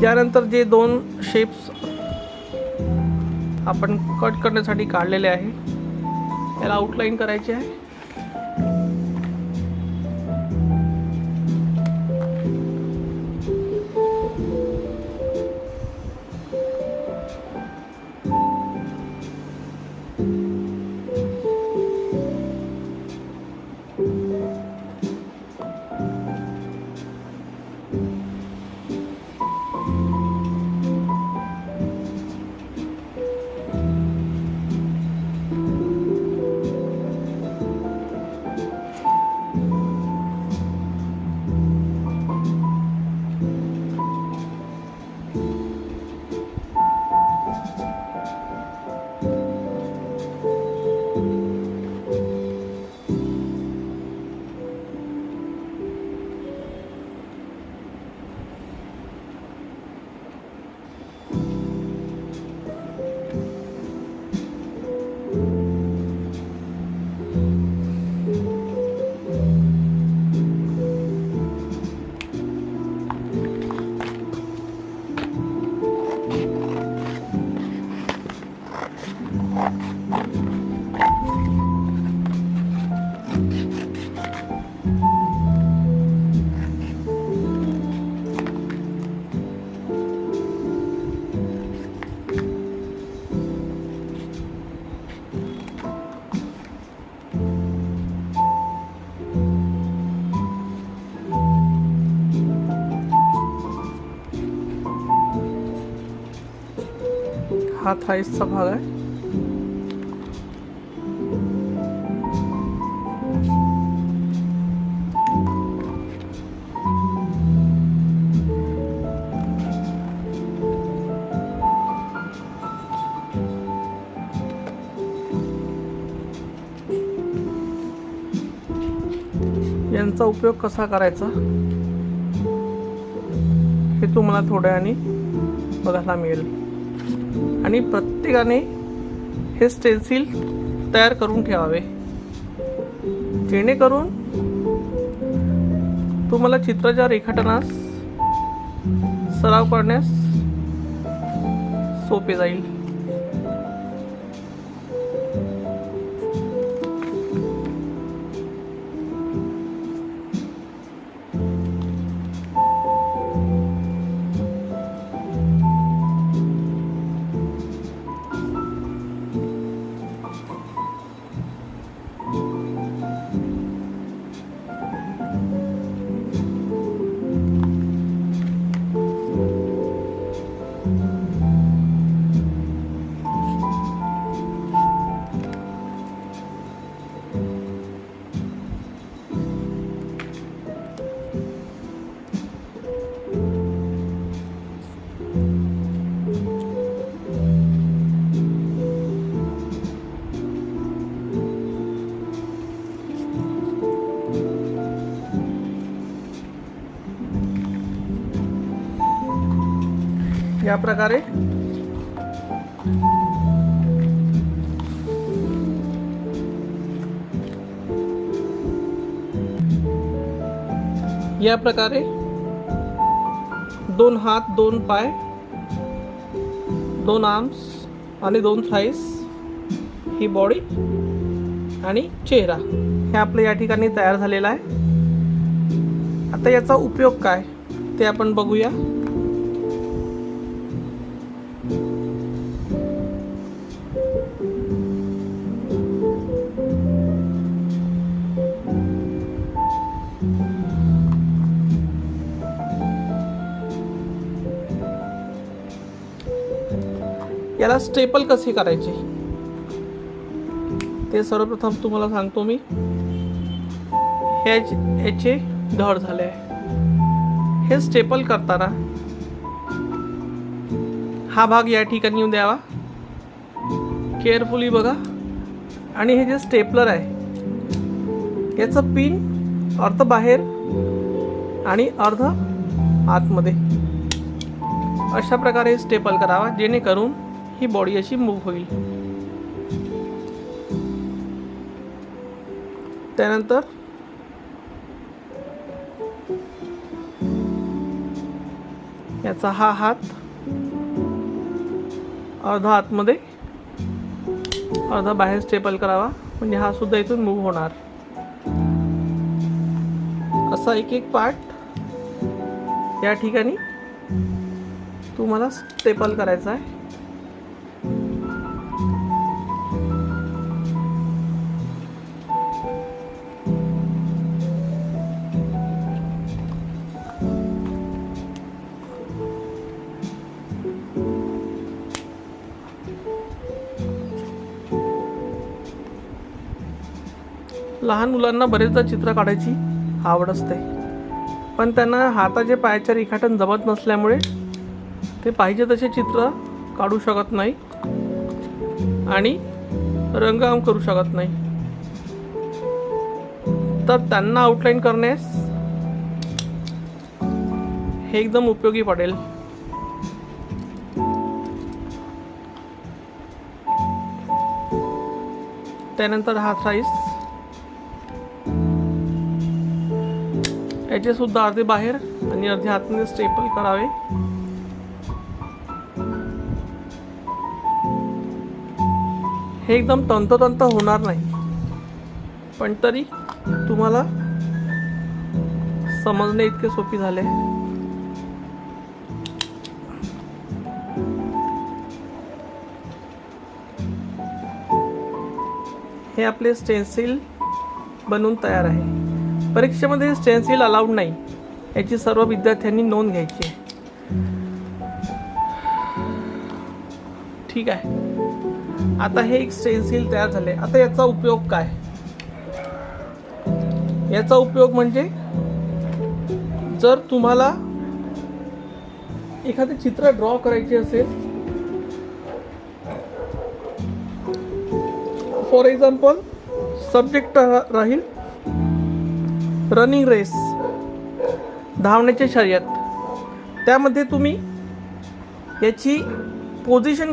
त्यानंतर जे दोन शेप्स आपण कट करण्यासाठी काढलेले आहे याला आउटलाईन करायची आहे. हा थाईसचा भाग आहे. यांचा उपयोग कसा करायचा हे तुम्हाला थोड्या वेळाने बघायला मिळेल. आणि प्रत्येकाने हे स्टेन्सिल तयार करून ठेवावे जेणेकरून तुम्हाला चित्राच्या रेखाटनास सराव करण्यास सोपे जाईल. या प्रकारे दोन हात, दोन पाय, दोन आर्म्स आणि दोन थाईस, ही बॉडी आणि चेहरा हे आपलं या ठिकाणी तयार झालेलं आहे. आता याचा उपयोग काय ते आपण बघूया. याला स्टेपल कसे करायचे ते सर्वप्रथम तुम्हाला सांगतो मी. याचे धड झाले आहे. हे स्टेपल करताना हा भाग या ठिकाणी येऊन द्यावा, केअरफुली बघा. आणि हे जे स्टेपलर आहे याचं पिन अर्ध बाहेर आणि अर्ध आतमध्ये अशा प्रकारे स्टेपल करावा जेणेकरून ही बॉडी अशी मूव्ह होईल. त्यानंतर याचा हा हात अर्धा आतमध्ये अर्धा बाहेर स्टेपल करावा, म्हणजे हा सुद्धा इथून मूव्ह होणार. असा एक एक पार्ट या ठिकाणी तुम्हाला स्टेपल करायचा आहे. लहान मुलांना बरेचदा चित्र काढायची आवड असते, पण त्यांना हाताचे पायाचे रेखाटन जमत नसल्यामुळे ते पाहिजे तसे चित्र काढू शकत नाही आणि रंगकाम करू शकत नाही. तर त्यांना आउटलाईन करण्यास हे एकदम उपयोगी पडेल. त्यानंतर हात राईस, याचे सुद्धा अर्धे बाहेर आणि अर्धे आतमध्ये स्टेपल करावे. हे एकदम तंतोतंत होणार नाही, पण तरी तुम्हाला समजणे इतके सोपी झाले. हे आपले स्टेन्सिल बनवून तयार आहे. परीक्षेमध्ये स्टेन्सिल अलाउड नाही, याची सर्व विद्यार्थ्यांनी नोंद घ्यायची आहे. ठीक आहे, आता हे एक स्टेन्सिल तयार झाले. आता याचा उपयोग काय? याचा उपयोग म्हणजे जर तुम्हाला एखादे चित्र ड्रॉ करायचे असेल, फॉर एक्झाम्पल सब्जेक्ट राहील रनिंग रेस, धावण्याची शर्यत, त्यामध्ये तुम्ही याची पोझिशन